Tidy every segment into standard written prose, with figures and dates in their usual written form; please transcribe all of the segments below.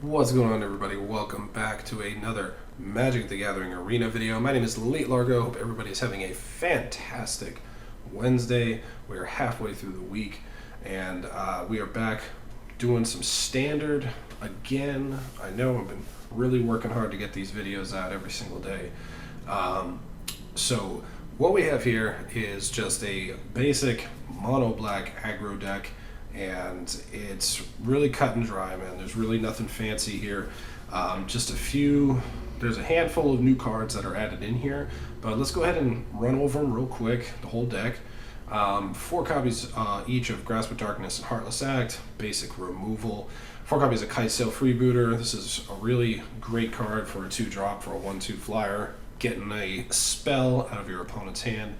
What's going on, everybody? Welcome back to another Magic the Gathering Arena video. My name is Elite Largo. Hope everybody is having a fantastic Wednesday. We are halfway through the week, and we are back doing some standard again. I know I've been really working hard to get these videos out every single day. So what we have here is just a basic mono black aggro deck, and it's really cut and dry, man. There's really nothing fancy here. Just there's a handful of new cards that are added in here, but let's go ahead and run over them real quick, the whole deck. 4 copies each of Grasp of Darkness and Heartless Act, basic removal. 4 copies of Kitesail Freebooter. This is a really great card for a 2-drop for a 1/2 flyer, getting a spell out of your opponent's hand.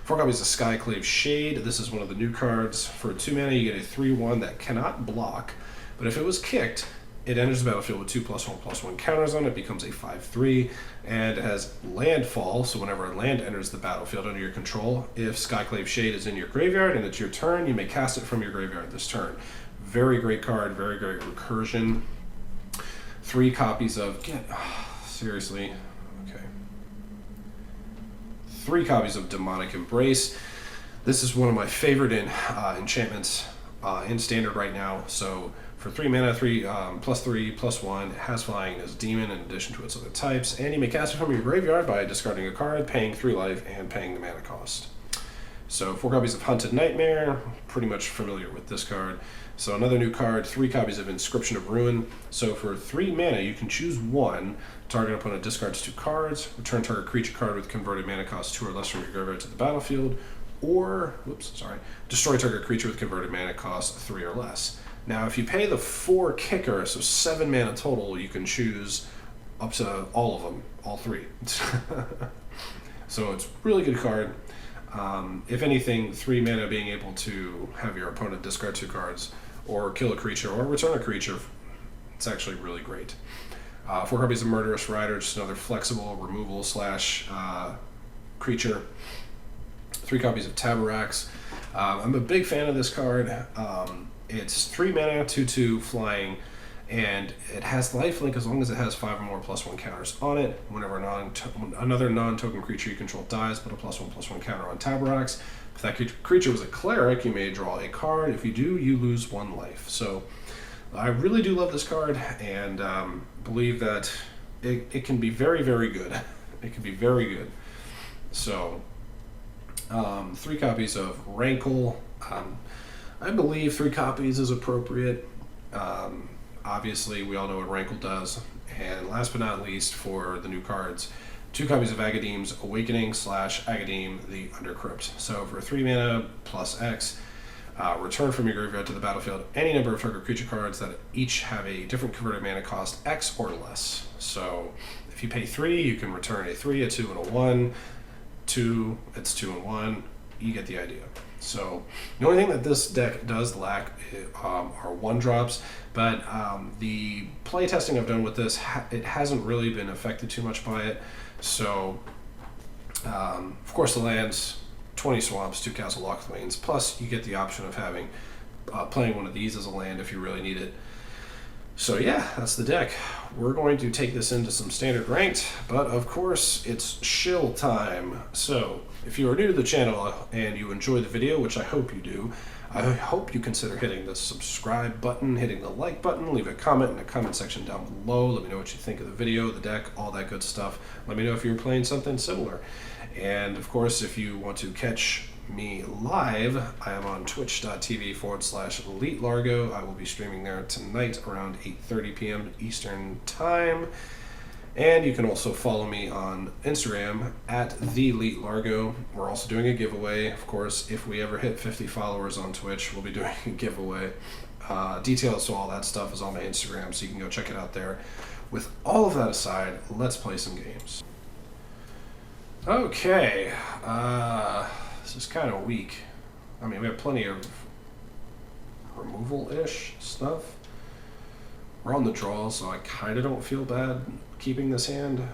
4 copies of Skyclave Shade. This is one of the new cards. For 2 mana, you get a 3/1 that cannot block, but if it was kicked, it enters the battlefield with 2+1/+1 counters on it, becomes a 5/3, and it has landfall, so whenever a land enters the battlefield under your control, if Skyclave Shade is in your graveyard and it's your turn, you may cast it from your graveyard this turn. Very great card, very great recursion. 3 copies of... seriously... 3 copies of Demonic Embrace. This is one of my favorite enchantments in Standard right now. So for 3 mana, 3+3/+1, it has flying as a demon in addition to its other types, and you may cast it from your graveyard by discarding a card, paying 3 life, and paying the mana cost. So 4 copies of Hunted Nightmare, pretty much familiar with this card. So another new card, 3 copies of Inscription of Ruin. So for 3 mana, you can choose 1. Target opponent discards 2 cards, return target creature card with converted mana cost 2 or less from your graveyard to the battlefield, or, destroy target creature with converted mana cost 3 or less. Now, if you pay the 4 kicker, so 7 mana total, you can choose up to all of them, all 3. So it's a really good card. If anything, 3 mana being able to have your opponent discard 2 cards, or kill a creature, or return a creature, it's actually really great. 4 copies of Murderous Rider, just another flexible removal / creature. 3 copies of Tabarax. I'm a big fan of this card. It's 3 mana, 2/2 flying, and it has lifelink as long as it has 5 or more +1 counters on it. Whenever another non-token creature you control dies, put a +1/+1 counter on Tabarax. If that creature was a cleric, you may draw a card. If you do, you lose 1 life. So I really do love this card, and believe that it can be very, very good. It can be very good. So 3 copies of Rankle. I believe 3 copies is appropriate. Obviously, we all know what Rankle does. And last but not least, for the new cards, 2 copies of Agadeem's Awakening / Agadeem the Undercrypt. So for 3 mana +X, return from your graveyard to the battlefield any number of target creature cards that each have a different converted mana cost X or less. So if you pay 3, you can return a 3, a 2, and a 1. 2, it's 2 and 1. You get the idea. So the only thing that this deck does lack are 1-drops, but the play testing I've done with this, it hasn't really been affected too much by it. So of course the lands, 20 swamps, 2 Castle Lochthwains, plus you get the option of having playing one of these as a land if you really need it. So yeah, that's the deck. We're going to take this into some standard ranked, but of course it's shill time. So if you are new to the channel and you enjoy the video, which I hope you do, I hope you consider hitting the subscribe button, hitting the like button, leave a comment in the comment section down below. Let me know what you think of the video, the deck, all that good stuff. Let me know if you're playing something similar. And of course, if you want to catch me live, I am on twitch.tv/Elite Largo. I will be streaming there tonight around 8:30 p.m. Eastern Time. And you can also follow me on Instagram @TheEliteLargo. We're also doing a giveaway. Of course, if we ever hit 50 followers on Twitch, we'll be doing a giveaway. Details to all that stuff is on my Instagram, so you can go check it out there. With all of that aside, let's play some games. Okay, this is kind of weak. I mean, we have plenty of removal-ish stuff. We're on the draw, so I kind of don't feel bad keeping this hand.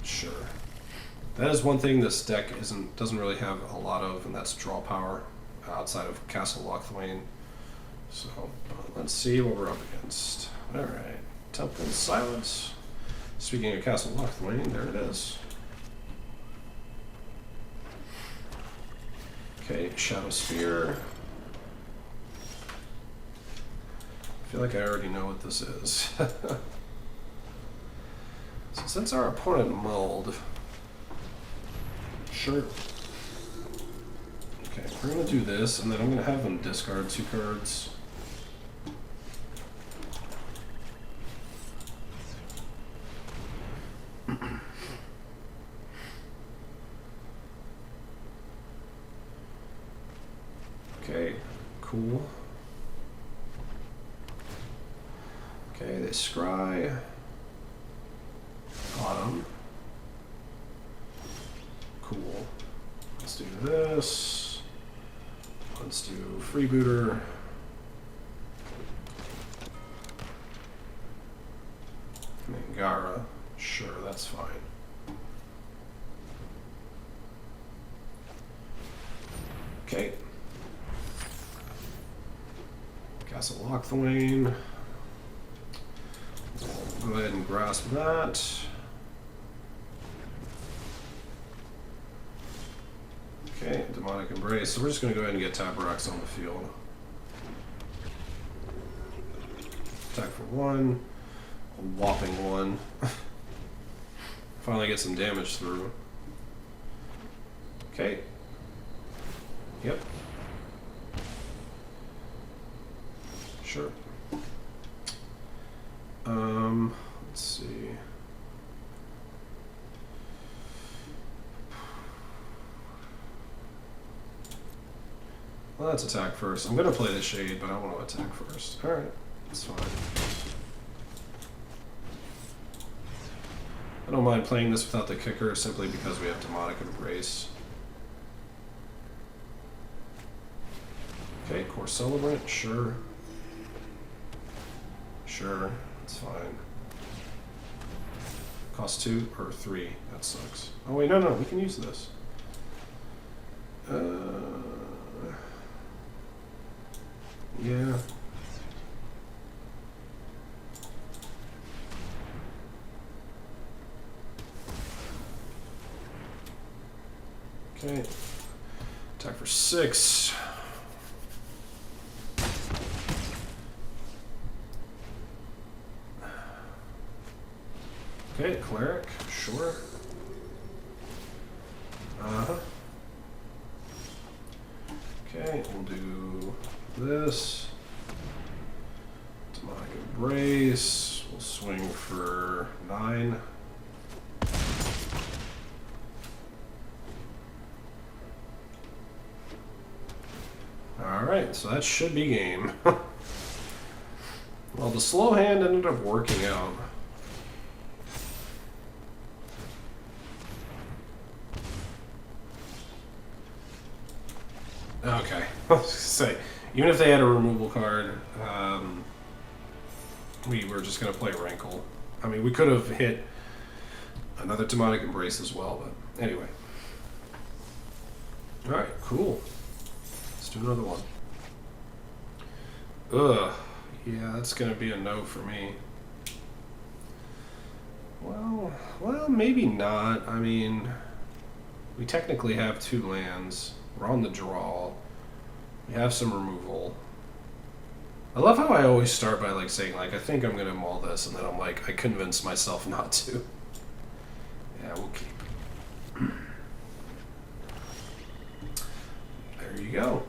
Sure. That is one thing this deck doesn't really have a lot of, and that's draw power outside of Castle Lochthwain. So let's see what we're up against. Alright. Temple Silence. Speaking of Castle Lochthwain, there it is. Okay, Shadow Spear. I feel like I already know what this is. So since our opponent mulled, sure. Okay, we're gonna do this, and then I'm gonna have them discard 2 cards. Okay, cool. Okay, they scry. Bottom. Cool. Let's do this. Let's do Freebooter. Mangara. Sure, that's fine. Okay. Castle Lochthwain. Go ahead and grasp that. Okay, Demonic Embrace. So we're just going to go ahead and get Tabaraks on the field. Attack for 1. A whopping 1. Finally get some damage through. Okay. Yep. Sure. Let's see. Well, let's attack first. I'm going to play the Shade, but I want to attack first. Alright, that's fine. I don't mind playing this without the kicker, simply because we have Demonic Embrace. Okay, Core Celebrant, sure. Sure, that's fine. Cost 2 or 3, that sucks. Oh wait, no, we can use this. Yeah. Okay. Attack for 6. Okay, Cleric, sure. Okay, we'll do this. Demonic Embrace. We'll swing for 9. Alright, so that should be game. Well, the slow hand ended up working out. Okay, I was gonna say, even if they had a removal card, we were just going to play Rankle. I mean, we could have hit another Demonic Embrace as well, but anyway. Alright, cool. Let's do another one. Ugh. Yeah, that's going to be a no for me. Well, maybe not. I mean, we technically have 2 lands. We're on the draw. We have some removal. I love how I always start by like saying like I think I'm gonna maul this, and then I'm like I convince myself not to. Yeah, we'll keep. There you go.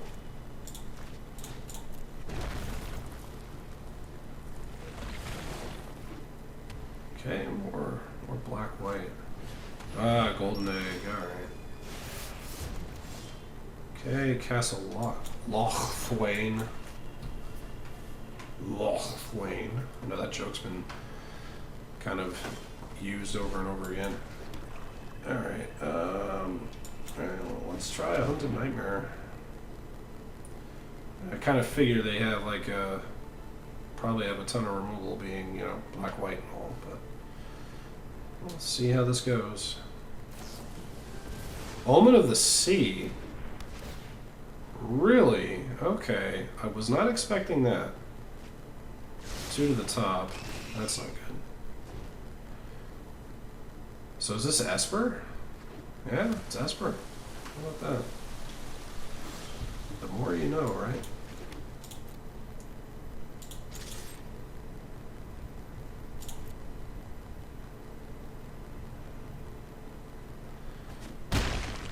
Okay, more black white. Ah, golden egg. All right. Okay, Castle Lochthwain. Lochthwain. I know that joke's been kind of used over and over again. Alright, well, let's try a Hunted Nightmare. I kind of figure they have like probably have a ton of removal being, you know, black, white and all, but we'll see how this goes. Omen of the Sea. Really? Okay. I was not expecting that. 2 to the top. That's not good. So is this Esper? Yeah, it's Esper. How about that? The more you know, right?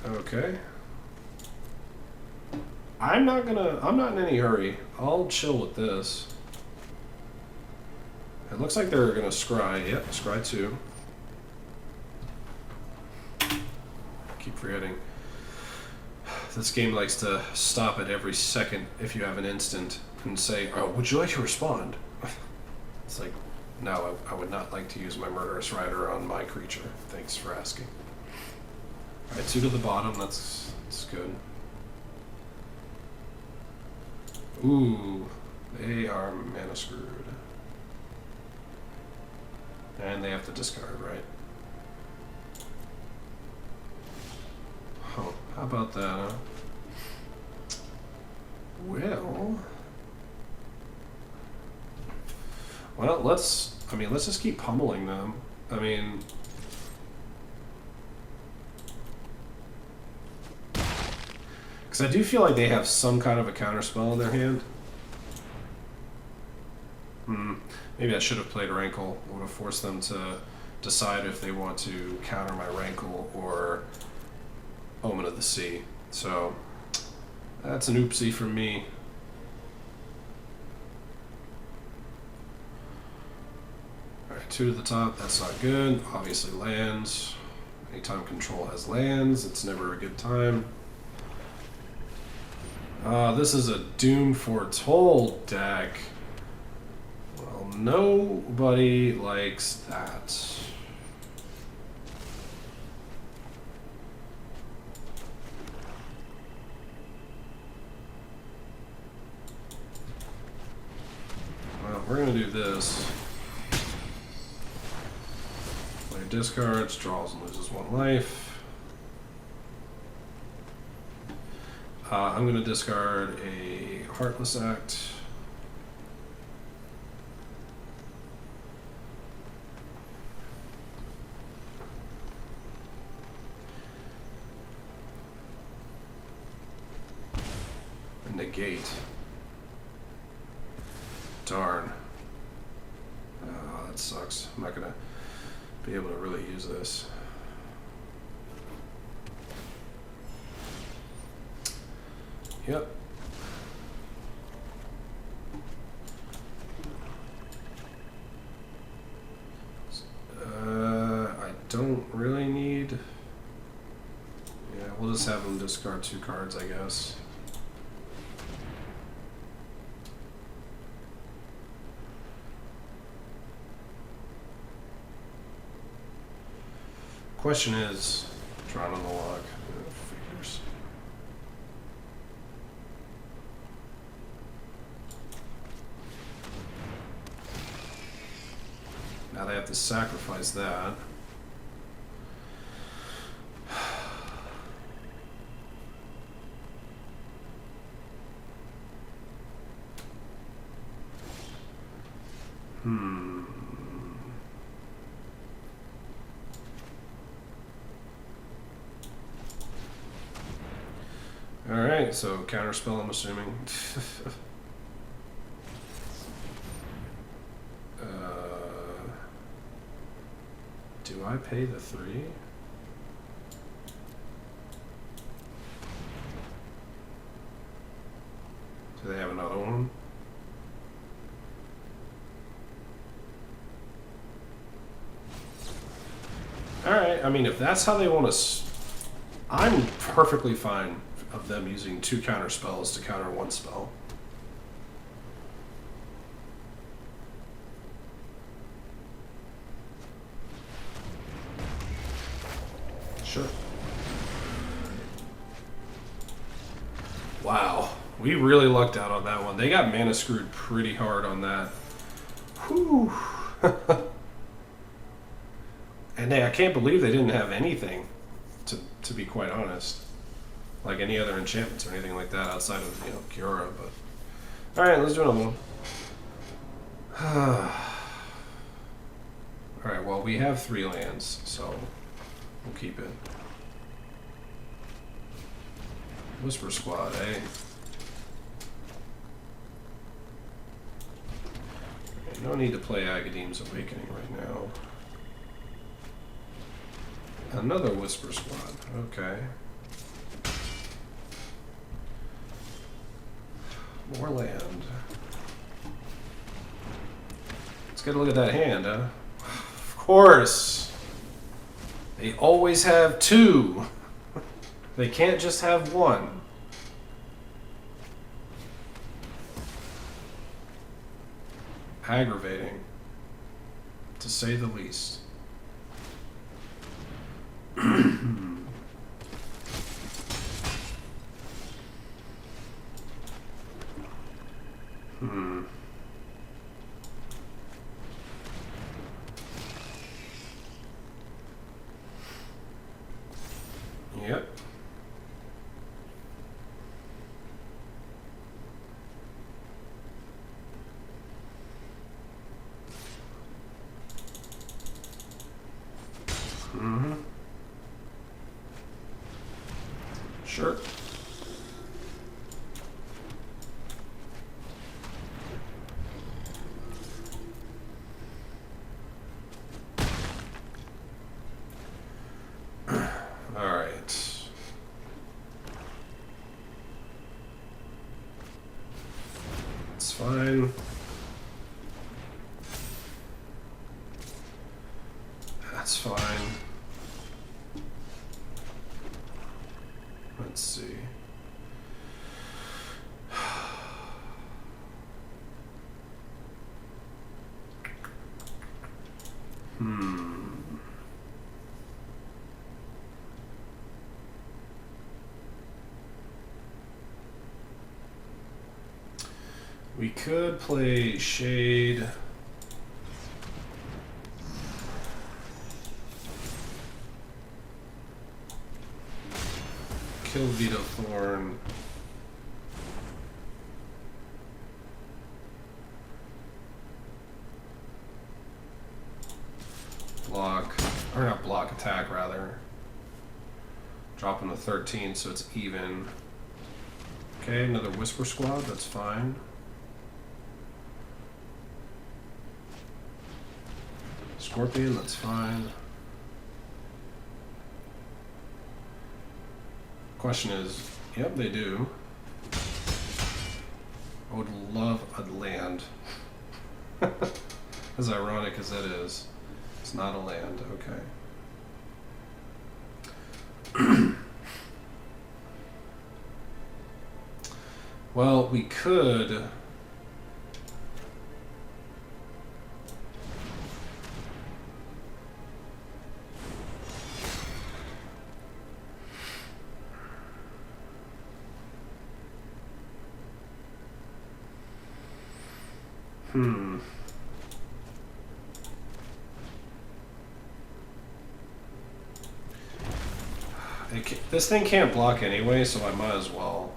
Okay. I'm not in any hurry. I'll chill with this. It looks like they're gonna scry. Yep, scry 2. Keep forgetting. This game likes to stop at every second if you have an instant and say, oh, would you like to respond? It's like, no, I would not like to use my Murderous Rider on my creature. Thanks for asking. Alright, 2 to the bottom, that's good. Ooh, they are mana screwed. And they have to discard, right? Oh, how about that, huh? Well, let's just keep pummeling them. I mean, because I do feel like they have some kind of a counterspell in their hand. Maybe I should have played Rankle. I would have forced them to decide if they want to counter my Rankle or Omen of the Sea. So that's an oopsie from me. Alright, 2 to the top, that's not good. Obviously lands. Anytime control has lands, it's never a good time. This is a Doom Foretold deck. Well, nobody likes that. Well, we're gonna do this. Player discards, draws and loses 1 life. I'm going to discard a Heartless Act. A negate. Darn. Oh, that sucks. I'm not going to be able to really use this. Yep. I don't really need... Yeah, we'll just have them discard 2 cards, I guess. Question is, drawn on the log. Figures. Now they have to sacrifice that. Alright, so counterspell, I'm assuming. Do I pay the 3? Do they have another one? Alright, I mean, if that's how they want to... I'm perfectly fine of them using 2 counter spells to counter 1 spell. Sure. Wow, we really lucked out on that one. They got mana screwed pretty hard on that. Whew. And I can't believe they didn't have anything, to be quite honest. Like any other enchantments or anything like that outside of, Kiora, but... Alright, let's do another one. Alright, well, we have 3 lands, so we'll keep it. Whisper Squad, eh? No need to play Agadeem's Awakening right now. Another Whisper Squad, okay. More land. Let's get a look at that hand, huh? Of course! They always have 2. They can't just have 1. Aggravating, to say the least. Yep. Sure. All right. It's fine. That's fine. Let's see. We could play Shade. Kill Vito Thorn. Block, or not block, attack rather. Drop him to 13 so it's even. Okay, another Whisper Squad, that's fine. Scorpion, that's fine. Question is, yep, they do. I would love a land. As ironic as that is, it's not a land, okay. Well, we could. This thing can't block anyway, so I might as well.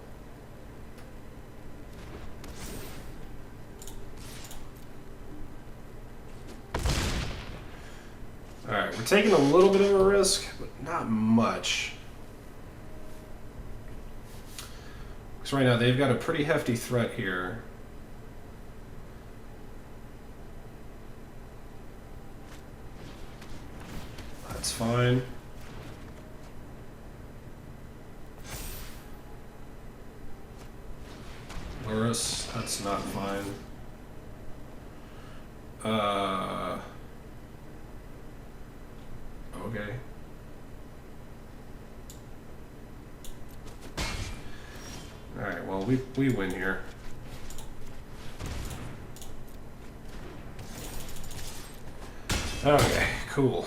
Alright, we're taking a little bit of a risk, but not much. Because right now they've got a pretty hefty threat here. That's fine. Lurus, that's not fine. Okay. Alright, well, we win here. Okay, cool.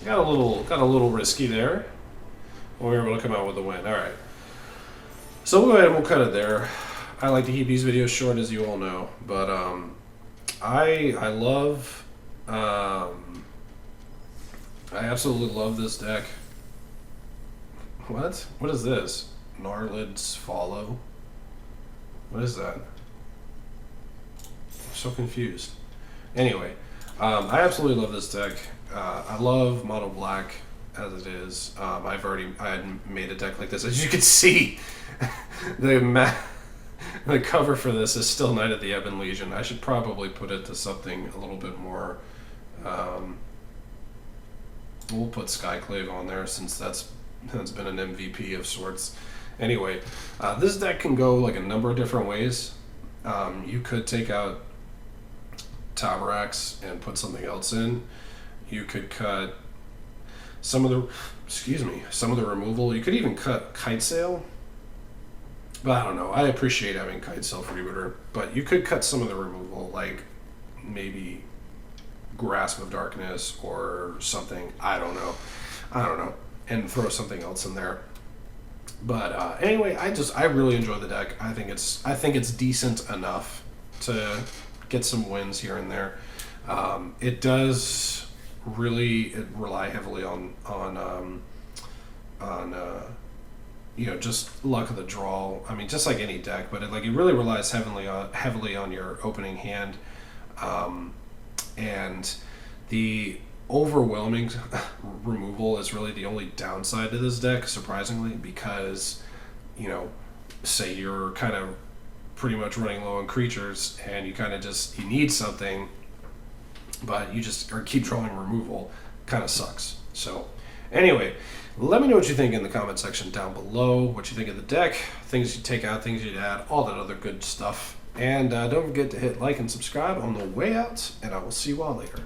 got a little risky there. Well, we were able to come out with a win. Alright. So we'll go ahead and we'll cut it there. I like to keep these videos short, as you all know, but I love I absolutely love this deck. What? What is this? Gnarlid's Follow? What is that? so confused. Anyway, I absolutely love this deck. I love mono black as it is. I had made a deck like this. As you can see, the cover for this is still Knight of the Ebon Legion. I should probably put it to something a little bit more. We'll put Skyclave on there since that's been an MVP of sorts. Anyway, this deck can go like a number of different ways. You could take out Tabarax and put something else in. You could cut some of the removal. You could even cut Kite Sail. But I don't know. I appreciate having Kite Sail Freebooter, but you could cut some of the removal, like maybe Grasp of Darkness or something. I don't know, and throw something else in there. But anyway, I really enjoy the deck. I think it's decent enough to get some wins here and there. It does really rely heavily on just luck of the draw. I mean, just like any deck, but it really relies heavily on your opening hand, and the overwhelming removal is really the only downside to this deck, surprisingly, because say you're kind of pretty much running low on creatures and you kind of you need something, but you just keep drawing removal. Kind of sucks. So anyway, let me know what you think in the comment section down below, what you think of the deck, things you take out, things you'd add, all that other good stuff. And don't forget to hit like and subscribe on the way out, and I will see you all later.